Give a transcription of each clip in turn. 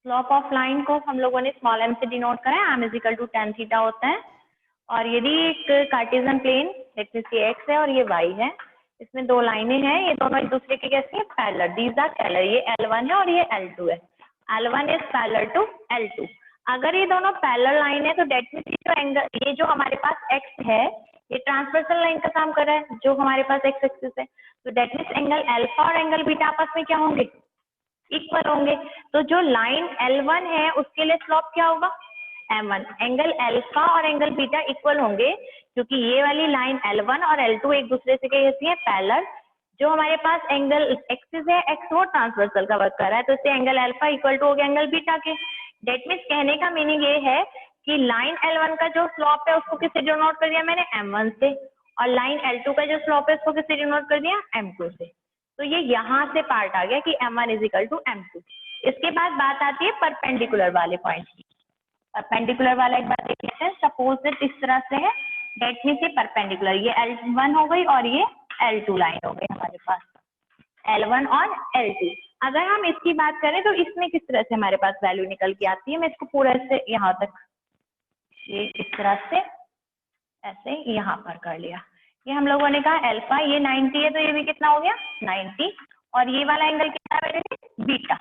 Slope of line को हम लोगों ने स्मॉल m से डिनोट करा है, m is equal to tan theta होता है। और यदि एक कार्टेशियन प्लेन लेट अस से x है और ये y है, इसमें दो लाइनें हैं, ये दोनों एक दूसरे के कैसी है, पैरेलल, दीज आर पैरेलल, ये L1 है और ये L2 है, L1 is parallel to L2। अगर ये दोनों पैरेलल लाइन है तो डेट मींस जो एंगल, ये जो हमारे पास x है ये ट्रांसवर्सल लाइन का काम कर रहा है जो हमारे पास x एक्सिस है, तो डेट मींस एंगल अल्फा और एंगल बीटा आपस में क्या होंगे, इक्वल होंगे। तो जो लाइन L1 है उसके लिए स्लोप क्या होगा, m1। एंगल अल्फा और एंगल बीटा इक्वल होंगे क्योंकि ये वाली लाइन L1 और L2 एक दूसरे से कैसी है, पैरेलल। जो हमारे पास एंगल एक्सिस है x वो ट्रांसवर्सल का वर्क कर रहा है, तो इससे एंगल अल्फा इक्वल टू हो गया एंगल बीटा के। डेट मीन्स कहने का मीनिंग ये है कि लाइन L1 का जो स्लोप है उसको किससे डिनोट कर दिया मैंने, m1 से, और लाइन L2 का जो स्लोप है उसको किससे डिनोट कर दिया, m2 से। तो ये यहाँ से पार्ट आ गया कि m1 is equal to m2। इसके बाद बात आती है परपेंडिकुलर वाले पॉइंट की। परपेंडिकुलर वाला एक बार देख लेते हैं। सपोज दैट इस तरह से है, डेट मींस ये परपेंडिकुलर, ये L1 हो गई और ये L2 लाइन हो गई हमारे पास, L1 और L2। अगर हम इसकी बात करें तो इसमें किस तरह से हमारे पास वैल्यू निकल के आती है, मैं इसको पूरा से यहाँ तक, ये इस तरह से ऐसे यहाँ पर कर लिया। ये हम लोगों ने कहा अल्फा, ये 90 है तो ये भी कितना हो गया 90, और ये वाला एंगल कितना है मेरे, बीटा।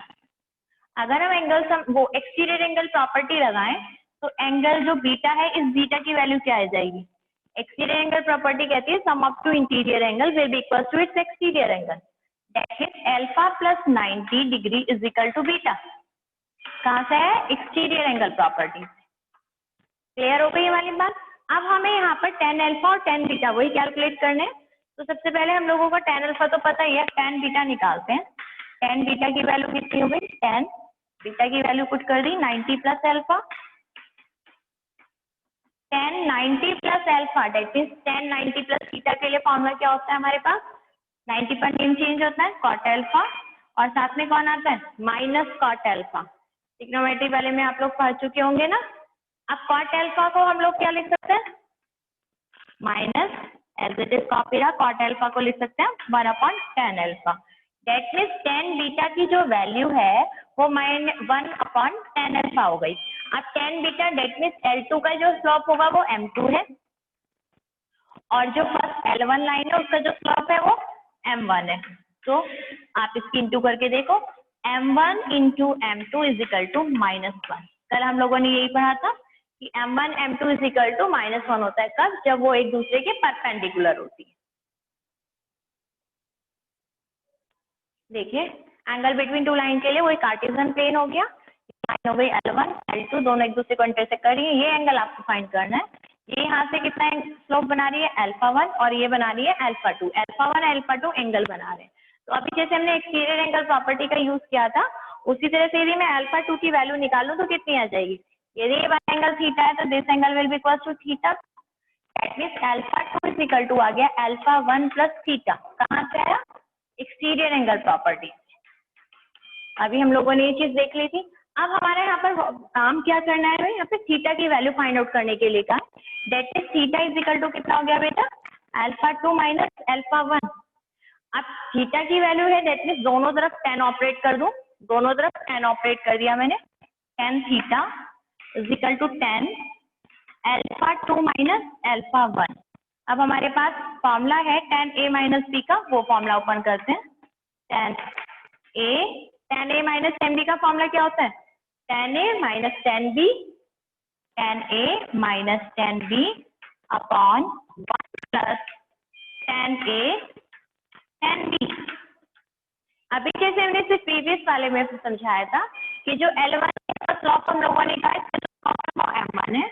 अगर हम एंगल वो एक्सटीरियर एंगल प्रॉपर्टी लगाएं तो एंगल जो बीटा है, इस बीटा की वैल्यू क्या आ जाएगी, एक्सटीरियर एंगल प्रॉपर्टी कहती है sum of two interior angle will be equal to its exterior angle, that is alpha plus 90 degree is equal to beta. कहां से है, एक्सटीरियर एंगल प्रॉपर्टी। क्लियर हो गई ये वाली बात। अब हमें यहाँ पर tan अल्फा और tan बीटा वही कैलकुलेट करने हैं। तो सबसे पहले हम लोगों को tan अल्फा तो पता ही है, tan बीटा निकालते हैं। tan बीटा की वैल्यू कितनी हो गई, tan बीटा की वैल्यू पुट कर दी 90 plus alpha, tan 90 plus alpha that means tan 90 plus beta के लिए फॉर्मूला क्या होता है हमारे पास, 90 पर नेम चेंज होता है cot अल्फा, और साथ में कौन आता है, माइनस cot अल्फा। ट्रिग्नोमेट्री वाले में आप लोग पढ़ चुके होंगे ना। अब cot अल्फा को हम लोग क्या लिख सकते हैं, minus, as it is copy रहा, cot अल्फा को लिख सकते हैं 1/tan alpha. That means tan beta की जो वैल्यू है वो -1/tan अल्फा हो गई। अब tan beta that means L2 का जो स्लोप होगा वो m2 है, और जो फर्स्ट L1 लाइन है उसका जो स्लोप है वो m1 है। तो आप इसकी इंटू करके देखो, m1 into m2 is equal to -1। कल हम लोगों ने यही पढ़ा था कि m1 m2 is equal to -1 होता है कब, जब वो एक दूसरे के परपेंडिकुलर होती है। देखिए एंगल बिटवीन टू लाइन के लिए वो कार्टेशियन प्लेन हो गया, लाइन हो गई L1 L2, दोनों एक दूसरे को इंटरसेक्ट कर रही है, ये एंगल आपको फाइंड करना है। ये यहाँ से कितना स्लोप बना रही है α1 और ये बना रही है α2, α1 α2 एंगल बना रहे हैं। तो अभी जैसे हमने एक्सटीरियर एंगल प्रॉपर्टी का यूज किया था उसी तरह से यदि मैं α2 की वैल्यू निकालूं तो कितनी आ जाएगी, यदि ये वाला एंगल थीटा है तो this angle will be equal to theta, that means α2 is equal to आ गया α1 प्लस थीटा। कहां से आया, एक्सटीरियर एंगल प्रॉपर्टी। अभी हम लोगों ने ये चीज देख ली थी। अब हमारे यहाँ पर काम क्या करना है भाई, यहाँ पे थीटा की वैल्यू फाइंड आउट करने के लिए कहा, that is theta is equal to कितना हो गया बेटा, α2 माइनस α1। अब थीटा की वैल्यू है दैट मीन्स दोनों तरफ tan ऑपरेट कर दूं, दोनों तरफ tan ऑपरेट कर दिया मैंने, tan theta is equal to tan α2 minus α1। अब हमारे पास फॉर्मूला है tan a माइनस b का, वो फॉर्मूला ओपन करते हैं। tan a minus tan b का फॉर्मूला क्या होता है, tan a minus tan b, tan a minus tan b upon 1 plus tan a tan b। अभी जैसे हमने सिर्फ प्रीवियस वाले में समझाया था कि जो L1 का स्लोप हम लोगों ने कहा इसका स्लोप m1 है,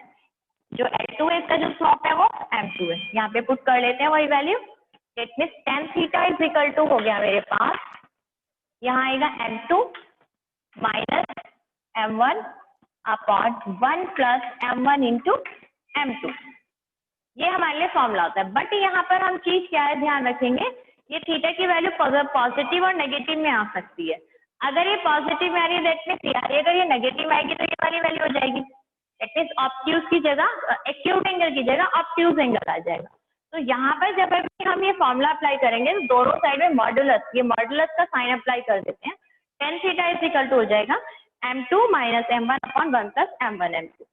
जो L2 है इसका जो स्लोप है वो m2 है। यहाँ पे पुट कर लेते हैं वही value, that means tan theta is equal to हो गया मेरे पास, यहाँ आएगा m2 minus m1 upon 1 plus m1 into m2। ये हमारे लिए फॉर्मूला होता है। बट यहाँ पर हम चीज क्या है ध्यान रखेंगे, ये थीटा की वैल्यू पॉजिटिव और नेगेटिव में आ सकती है। अगर ये पॉजिटिव में आ रही है दैट मींस अगर ये नेगेटिव आएगी तो ये वाली वैल्यू हो जाएगी, दैट मींस ऑब्ट्यूज की जगह एक्यूट एंगल की जगह ऑब्ट्यूज एंगल आ जाएगा। तो यहाँ पर जब हम ये फॉर्मूला अप्लाई करेंगे तो दोनों साइड में मॉडुलस, ये मॉडुलस का साइन अप्लाई कर देते हैं, tan theta is equal to हो जाएगा m2 minus m1 upon 1 plus m1 m2।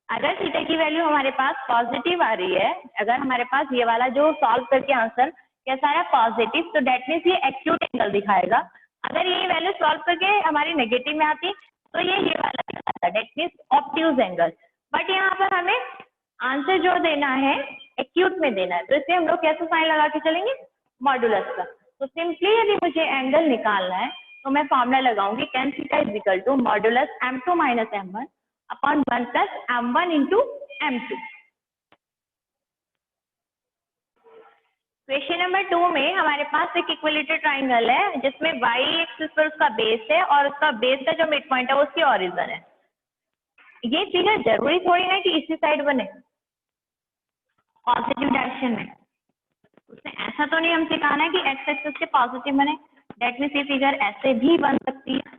अगर थीटा की वैल्यू हमारे पास पॉजिटिव आ रही है, अगर हमारे पास ये वाला जो सॉल्व करके आंसर कैसा है पॉजिटिव, तो डेट मीन्स ये एक्यूट एंगल दिखाएगा। अगर ये वैल्यू सॉल्व करके हमारी नेगेटिव में आती तो ये वाला दिखाता, that means obtuse angle. But यहाँ पर हमें आंसर जो देना है एक्यूट में देना है, तो इसलिए हम लोग कैसे साइन लगा के चलेंगे, मॉडुलस का। तो सिंपली यदि मुझे एंगल निकालना है तो मैं फॉर्मूला लगाऊंगी tan theta is equal to modulus m2 minus m1 upon 1 plus m1 into m2। Question number 2 में हमारे पास एक इक्विलेटरल ट्राइंगल है जिसमें y एक्सिस पर उसका बेस है और उसका बेस का जो मिड पॉइंट है वो उसकी ओरिजिन है। ये फिगर जरूरी थोड़ी है कि इसी साइड बने पॉजिटिव डायरेक्शन में, उसने ऐसा तो नहीं हम सिखाना है कि एक्स एक्सिस के पॉजिटिव बने, डेट मीन्स ये फिगर ऐसे भी बन सकती है।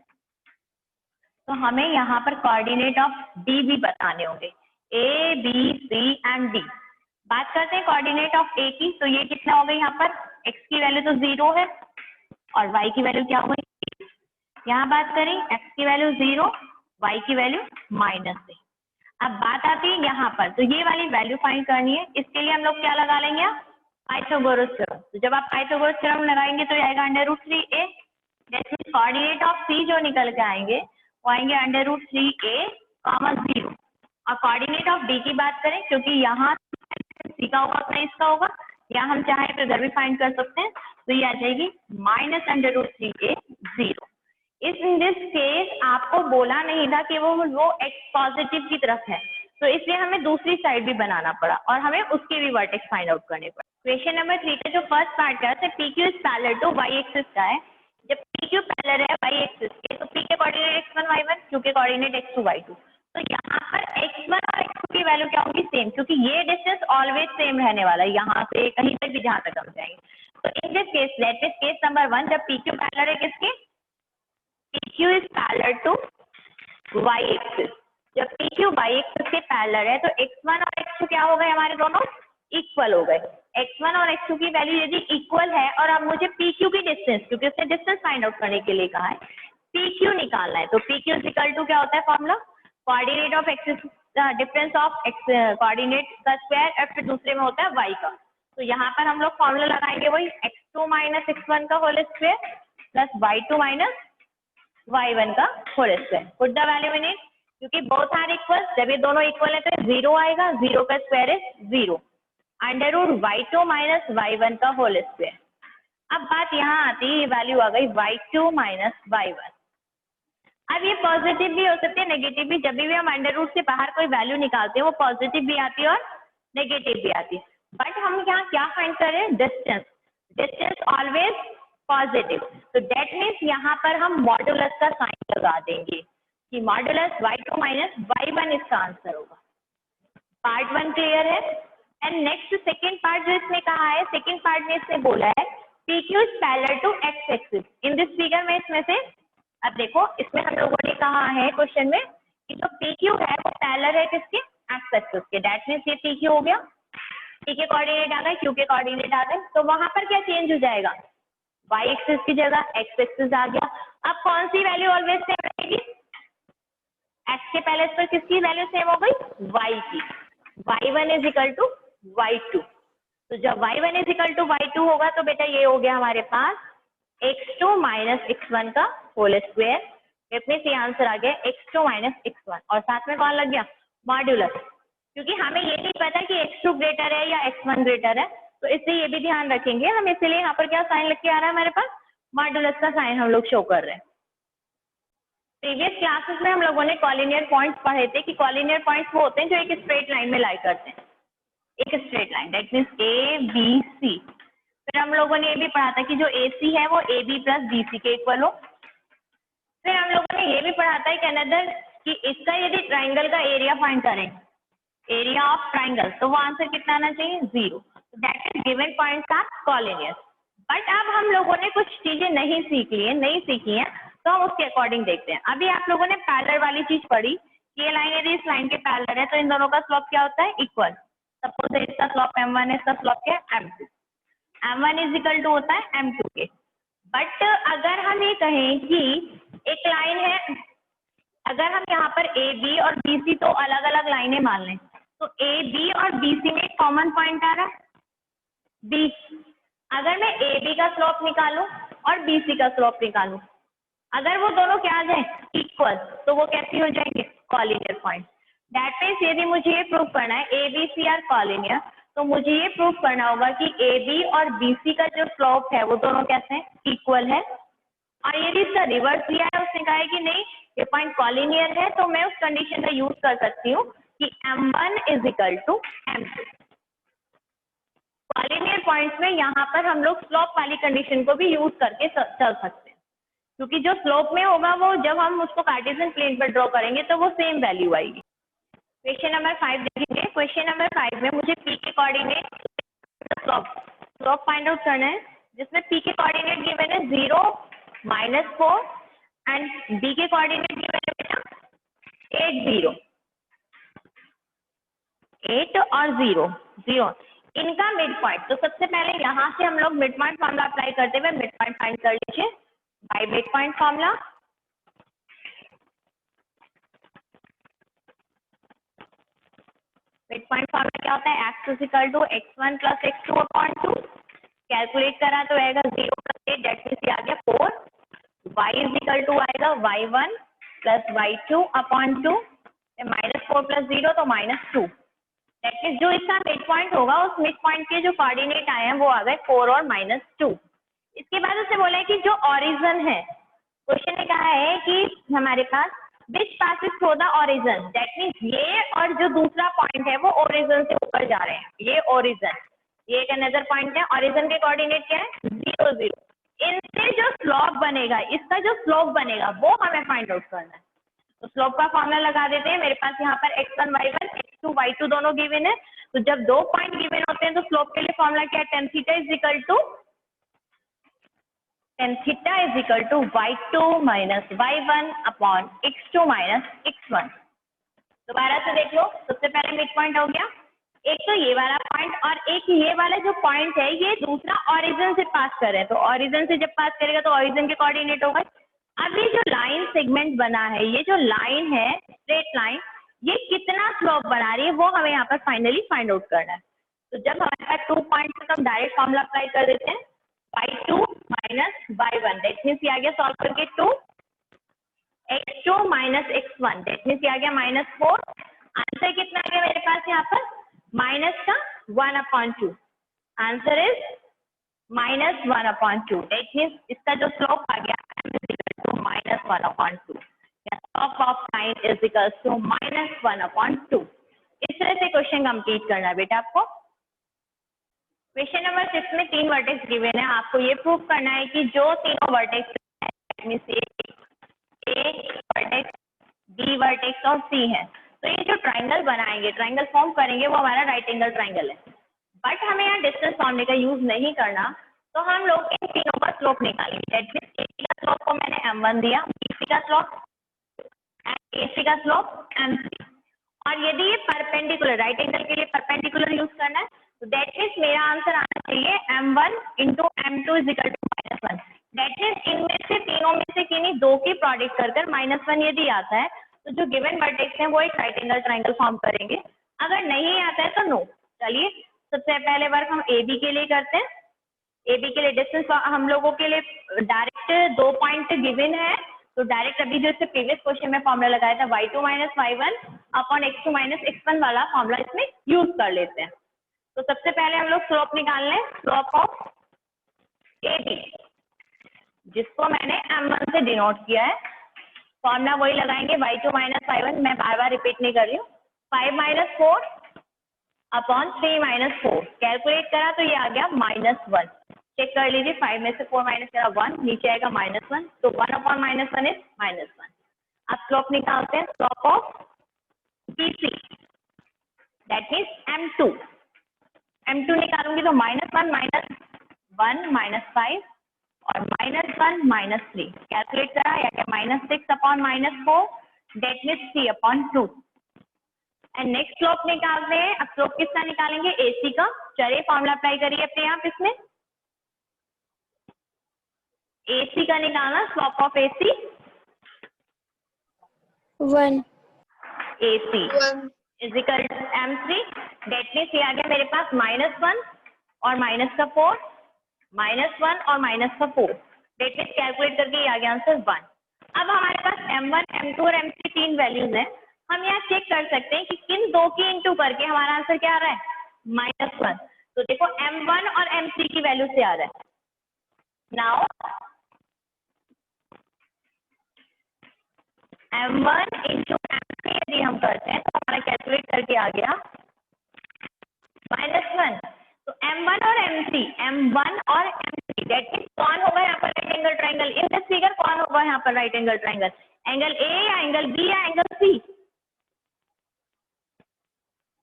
तो हमें यहाँ पर कोऑर्डिनेट ऑफ डी भी बताने होंगे, A B C and D. बात करते हैं कोऑर्डिनेट ऑफ ए की, तो ये कितना होगा, यहाँ पर एक्स की वैल्यू तो 0 है और वाई की वैल्यू क्या होगी, यहाँ बात करें एक्स की वैल्यू 0, वाई की वैल्यू -है। अब बात आती है यहाँ पर, तो ये वाली वैल्यू फाइंड करनी है, इसके लिए हम लोग क्या लगा लेंगे, पाइथागोरस थ्योरम। तो जब आप पाइथागोरस थ्योरम लगाएंगे तो आएगा √3a, जैसे कोऑर्डिनेट ऑफ सी जो निकल के आएंगे वो आएंगे √3a, 0। और कोऑर्डिनेट ऑफ डी की बात करें, क्योंकि यहाँ सी का होगा उतना इसका होगा, या हम चाहे तो इधर भी फाइंड कर सकते हैं, तो ये आ जाएगी -√3a, 0। इन दिस केस आपको बोला नहीं था कि वो एक्स पॉजिटिव की तरफ है, तो इसलिए हमें दूसरी साइड भी बनाना पड़ा और हमें उसके भी वर्टेक्स फाइंड आउट करने पड़े। क्वेश्चन नंबर 3 का जो फर्स्ट पार्ट का है, P Q is parallel to Y axis का है। जब पी क्यू पैरेलल है वाई एक्सिस के, तो पी के कोऑर्डिनेट x1 y1, क्यू के कोऑर्डिनेट x2 y2। तो यहाँ पर x1 और x2 की वैल्यू क्या होगी, सेम, क्योंकि ये डिस्टेंस ऑलवेज सेम रहने वाला है, यहाँ से कहीं तक भी जहाँ तक हम जाएंगे। तो in this case, let is case number 1, जब पी क्यू पैरेलल है किसके, PQ is parallel to y axis. जब PQ y एक्सिस के पैरेलल है तो x1 और x2 क्या हो गए, हमारे दोनों इक्वल हो गए। x1 और x2 की वैल्यू यदि इक्वल है और अब मुझे PQ की डिस्टेंस, क्योंकि उसने डिस्टेंस फाइंड आउट करने के लिए कहा है, PQ निकालना है, तो PQ इज इक्वल टू क्या होता है formula, coordinate of axis difference of x coordinate का स्क्वायर, और फिर दूसरे में होता है y का। तो यहाँ पर हम लोग फॉर्मूला लगाएंगे वही x2 माइनस x1 का whole square plus y2 minus y1 का whole square. Put the value in it, क्योंकि बोथ आर इक्वल, जब ये दोनों इक्वल है तो 0 आएगा, 0 का square is 0, √y2 minus y1 का होल स्क्वायर। अब बात यहाँ आती है, ये वैल्यू आ गई y2 माइनस y1। अब ये पॉजिटिव भी हो सकती है, नेगेटिव भी, जब भी हम अंडर से बाहर कोई वैल्यू निकालते हैं वो पॉजिटिव भी आती है और नेगेटिव भी आती है। बट हम यहाँ क्या फाइंड कर रहे हैं, डिस्टेंस, डिस्टेंस ऑलवेज पॉजिटिव। तो दैट मीन्स यहाँ पर हम मॉडुलस का साइन लगा देंगे कि मॉडुलस y2 माइनस y1 इसका आंसर होगा। पार्ट 1 क्लियर है। एंड नेक्स्ट सेकेंड पार्ट जो इसने कहा है, सेकेंड पार्ट में इसने बोला है PQ is parallel to x axis. In this figure में इसमें से, अब देखो इसमें हम लोगों ने कहा है क्वेश्चन में कि जो PQ है वो पैरेलल है किसके, x एक्सिस के। दैट मीन्स ये PQ हो गया, P के कोऑर्डिनेट आ गए, Q के कोऑर्डिनेट आ गए, तो वहां पर क्या चेंज हो जाएगा, y एक्सिस की जगह x एक्सिस आ गया। अब कौन सी वैल्यू ऑलवेज सेम रहेगी, x के पहले पर किसकी वैल्यू सेम हो गई, y की, y1 is equal to y2। तो जब y1 is equal to y2 होगा तो बेटा ये हो गया हमारे पास x2 माइनस x1 का होल स्क्वायर। इसमें से आंसर आ गया x2 माइनस x1, और साथ में कौन लग गया, मॉड्यूलस, क्योंकि हमें ये नहीं पता कि x2 ग्रेटर है या x1 ग्रेटर है, तो इससे ये भी ध्यान रखेंगे हम। इसलिए यहाँ पर क्या साइन लिख के आ रहा है हमारे पास, मॉड्यूलस का साइन हम लोग शो कर रहे हैं। प्रीवियस क्लासेस में हम लोगों ने कॉलिनियर पॉइंट्स पढ़े थे कि कॉलिनियर पॉइंट्स वो होते हैं जो एक स्ट्रेट लाइन में लाई करते हैं, एक straight line, that means A B C. फिर हम लोगों ने ये भी पढ़ा था कि जो ए सी है वो A B plus B C के इक्वल हो। फिर हम लोगों ने ये भी पढ़ा था कि अनदर कि इसका यदि ट्राइंगल का एरिया फाइंड करें, एरिया ऑफ ट्राइंगल, तो वो आंसर कितना आना चाहिए, 0। That is given points are collinear. But अब हम लोगों ने कुछ चीजें नहीं सीखी है, तो हम उसके अकॉर्डिंग देखते हैं। अभी आप लोगों ने पैरेलल वाली चीज पढ़ी, ये लाइन यदि इस लाइन के पैरेलल है तो इन दोनों का स्लोप क्या होता है, इक्वल। सपोज इसका स्लोप m1 है, इसका स्लोप क्या है, m2। m1 is equal to होता है m2 के। बट अगर हम ये कहें कि एक लाइन है अगर हम यहाँ पर ए बी और बी सी तो अलग अलग लाइनें मान लें, तो ए बी और बी सी में एक कॉमन पॉइंट आ रहा है बी। अगर मैं ए बी का स्लोप निकालूं और बी सी का स्लोप निकालूं, अगर वो दोनों क्या आ जाए इक्वल, तो वो कैसी हो जाएंगे कॉलिनियर पॉइंट। दैट मीन्स यदि मुझे ये प्रूव करना है A B C are collinear, तो मुझे ये प्रूव करना होगा कि ए बी और बी सी का जो स्लोप है वो दोनों कैसे हैं इक्वल है। और यदि इसका रिवर्स दिया है, उसने कहा है कि नहीं ये पॉइंट कॉलिनियर है, तो मैं उस कंडीशन का यूज कर सकती हूँ कि M1 is equal to M2। Collinear points में यहाँ पर हम लोग स्लोप वाली कंडीशन को भी यूज करके चल सकते हैं, क्योंकि जो स्लोप में होगा वो जब हम उसको कार्टेशियन प्लेन पर ड्रॉ करेंगे तो वो सेम वैल्यू आएगी। क्वेश्चन नंबर 5 देखेंगे। क्वेश्चन नंबर 5 में मुझे पी के कोऑर्डिनेट स्लोप फाइंड आउट करना है, जिसमें पी के कोऑर्डिनेट गिवन है 0, -4 एंड बी के कोऑर्डिनेट गिवन है बेटा 8, 0, 8 और 0, 0 इनका मिड पॉइंट। तो सबसे पहले यहाँ से हम लोग मिड पॉइंट फॉर्मूला अप्लाई करते हुए मिड पॉइंट फाइंड कर लीजिए by mid point formula. Mid point formula क्या होता है, x is equal to x1 plus x2 upon 2। Calculate करा तो आएगा 0 प्लस 8, दैट मीन्स आ गया 4। y इज इक्वल टू आएगा y1 plus y2 upon 2, -4 plus 0 तो -2। दैट मीन्स जो इसका मिड पॉइंट होगा उस मिड पॉइंट के जो कोऑर्डिनेट आए हैं वो आ गए 4 और -2। इसके बाद उससे बोला है कि जो ओरिजिन है, क्वेश्चन ने कहा है कि हमारे पास which passes through the origin, that means ये और जो दूसरा पॉइंट है वो ओरिजिन से ऊपर जा रहे हैं, ये ओरिजिन, ये एक अनदर पॉइंट है। ओरिजिन के कोऑर्डिनेट क्या है 0, 0। इनसे जो स्लोप बनेगा, इसका जो स्लोप बनेगा वो हमें फाइंड आउट करना है। तो स्लोप का फॉर्मूला लगा देते हैं। मेरे पास यहाँ पर x1 y1 x2 y2 दोनों गिवन है, तो जब दो पॉइंट गिवन होते हैं तो स्लोप के लिए फॉर्मूला क्या है, tan theta is equal to tan theta is equal to y2 minus y1 upon x2 minus x1। दोबारा से देख लो, सबसे पहले मिड पॉइंट हो गया, एक तो ये वाला पॉइंट और एक ये वाला जो पॉइंट है ये दूसरा ओरिजिन से पास कर रहे हैं, तो ओरिजिन से जब पास करेगा तो ओरिजिन के कोऑर्डिनेट होगा। अब ये जो लाइन सेगमेंट बना है, ये जो लाइन है स्ट्रेट लाइन, ये कितना स्लोप बना रही है वो हमें यहाँ पर फाइनली फाइंड आउट करना है। तो जब हमारे पास 2 पॉइंट तक हम डायरेक्ट फॉर्मूला अप्लाई कर देते हैं, y2 minus y1, that means ये आ गया सॉल्व करके 2, x2 minus x1, that means ये आ गया -4। आंसर कितना आ गया मेरे पास यहाँ पर माइनस का 1/2। आंसर इज -1/2, दैट मीन्स इसका जो स्लोप आ गया -1/2, slope of line is equal to -1/2। इस तरह से क्वेश्चन कंप्लीट करना है बेटा आपको। क्वेश्चन नंबर 6 में 3 वर्टेक्स गिवन है, आपको ये प्रूव करना है कि जो तीनों vertex A vertex B vertex और सी है, तो ये जो ट्राइंगल बनाएंगे, ट्राइंगल फॉर्म करेंगे, वो हमारा राइट एंगल ट्राइंगल है। बट हमें यहाँ डिस्टेंस फॉर्मूले का यूज नहीं करना, तो हम लोग इन तीनों का स्लोप निकालेंगे। दैट मीन्स ए का स्लोप को मैंने m1 दिया, बी सी का स्लोप एंड ए सी का स्लोप m3। और यदि ये परपेंडिकुलर, राइट एंगल के लिए परपेंडिकुलर यूज करना है, तो दैट मीन्स मेरा आंसर आना चाहिए m1 into m2 is equal to -1। That means इनमें से तीनों में से किन्हीं दो की प्रोडक्ट कर -1 यदि आता है तो जो गिवन वर्टेक्स है वो एक राइट एंगल ट्राइंगल फॉर्म करेंगे। अगर नहीं आता है तो नो। चलिए सबसे पहले वर्क हम ए बी के लिए करते हैं। ए बी के लिए डिस्टेंस हम लोगों के लिए डायरेक्ट 2 पॉइंट गिवन है, तो डायरेक्ट अभी जो इससे प्रीवियस क्वेश्चन में फॉर्मूला लगाया था y2 minus y1 upon x2 minus x1 वाला फॉर्मूला इसमें यूज कर लेते हैं। तो सबसे पहले हम लोग स्लोप निकाल लें, स्लोप ऑफ ए बी, जिसको मैंने m1 से डिनोट किया है। फॉर्मूला वही लगाएंगे y2 minus y1, मैं बार बार रिपीट नहीं कर रही हूँ। 5 minus 4 अपॉन 3 minus 4, कैलकुलेट करा तो ये आ गया -1। चेक कर लीजिए, 5 में से 4 माइनस करा 1, नीचे आएगा -1, तो 1 अपॉन -1 इज -1। अब स्लोप निकालते हैं, slope of B C, that means m2। m2 निकालूंगी तो -1 -5 और -1 -3, कैलकुलेट करा या क्या -6 upon -4, that means 3 upon 2। And next slope निकालते हैं। अब स्लोप किसका निकालेंगे, एसी का। चलिए फॉर्मूला अप्लाई करिए अपने आप इसमें, एसी का निकालना, slope of AC 1. AC is equal to M3, that means ये आ गया मेरे पास -1 और -4, -1 और -4, डेट मीन्स कैलकुलेट करके ये आ गया आंसर 1। अब हमारे पास M1, M2 और M3 तीन वैल्यूज हैं। हम यहाँ चेक कर सकते हैं कि किन दो की इंटू करके हमारा आंसर क्या आ रहा है, -1। तो देखो M1 और M3 की वैल्यू से आ रहा है। नाउ M1 इंटू M3 यदि हम करते हैं तो हमारा कैलकुलेट करके आ गया -1। तो M1 और M3 डेट मीन्स कौन होगा यहाँ पर right angle triangle, in this figure कौन होगा यहाँ पर right angle triangle, angle A या एंगल बी या एंगल सी,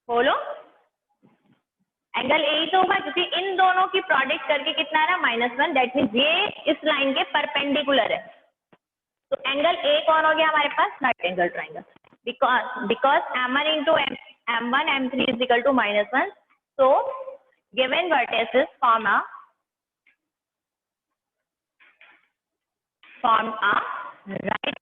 बोलो। एंगल ए ही तो होगा क्योंकि इन दोनों की प्रोडक्ट करके कितना आ रहा है, -1, दैट मीन्स ये इस लाइन के परपेंडिकुलर है। तो एंगल ए कौन हो गया हमारे पास, right angle triangle, because M1 into M1 M3 is equal to -1, so given vertices form a right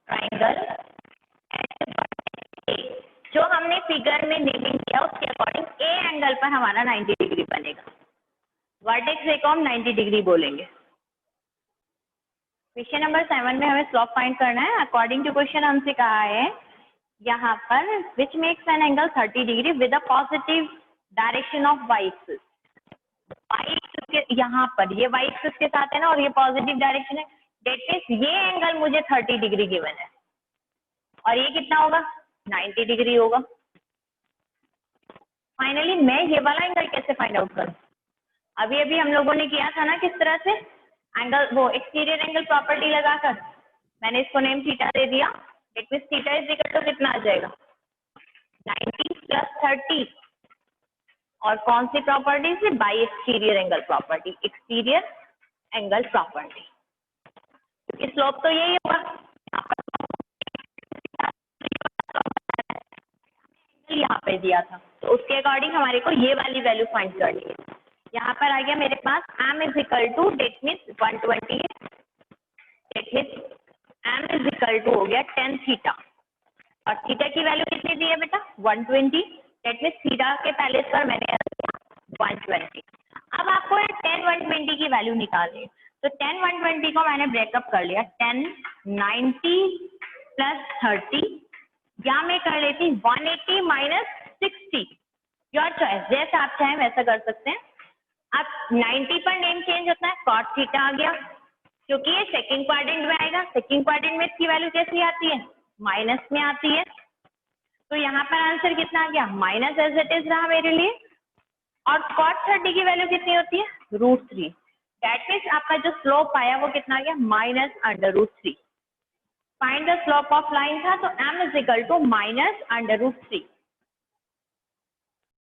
triangle eight vertex ए। जो हमने फिगर में नेमिंग किया उसके अकॉर्डिंग ए एंगल पर हमारा 90 डिग्री बनेगा, वर्टेक्स ए को हम 90 डिग्री बोलेंगे। क्वेश्चन नंबर 7 में हमें स्लोप फाइंड करना है। अकॉर्डिंग टू क्वेश्चन हमसे कहा है यहाँ पर which makes an angle 30 degree with a positive direction of Y axis. Y axis के यहाँ पर ये वाई एक्सिस के साथ है ना, और ये पॉजिटिव डायरेक्शन है, डेट मीन्स ये एंगल मुझे 30 डिग्री गिवन है और ये कितना होगा, 90 डिग्री होगा। फाइनली मैं ये वाला एंगल कैसे फाइंड आउट करूं, अभी अभी हम लोगों ने किया था ना किस तरह से, एंगल वो एक्सटीरियर एंगल प्रॉपर्टी लगाकर मैंने इसको नेम थीटा दे दिया, it means theta is equal to कितना आ जाएगा, 90 + 30, और कौन सी प्रॉपर्टी से, by exterior angle property, exterior angle property. Slope तो यही होगा, यहाँ पे दिया था तो उसके अकॉर्डिंग हमारे को ये वाली वैल्यू फाइंड करनी है। यहाँ पर आ गया मेरे पास m is equal to that means 120, that means m is equal to हो गया tan थीटा, और थीटा की वैल्यू कितनी दी है बेटा, 120, डेट मीन्स थीटा के पहले पर मैंने 120। अब आपको tan 120 की वैल्यू निकालनी है, तो tan 120 को मैंने ब्रेकअप कर लिया, tan 90 + 30, या मैं कर लेती 180 - 60, योर चॉइस, जैसा आप चाहें वैसा कर सकते हैं। अब 90 पर नेम चेंज होता है, cot थीटा आ गया, क्योंकि ये सेकंड क्वाड्रेंट में आएगा, सेकंड क्वाड्रेंट में इसकी वैल्यू कैसी आती है, माइनस में आती है, तो यहाँ पर आंसर कितना आ गया, माइनस एज इट इज रहा मेरे लिए। और cot 30 की वैल्यू कितनी होती है, √3, दैट मीन्स आपका जो स्लोप आया वो कितना आ गया, -√3। Find the slope of line था तो m इज इक्वल टू -√3।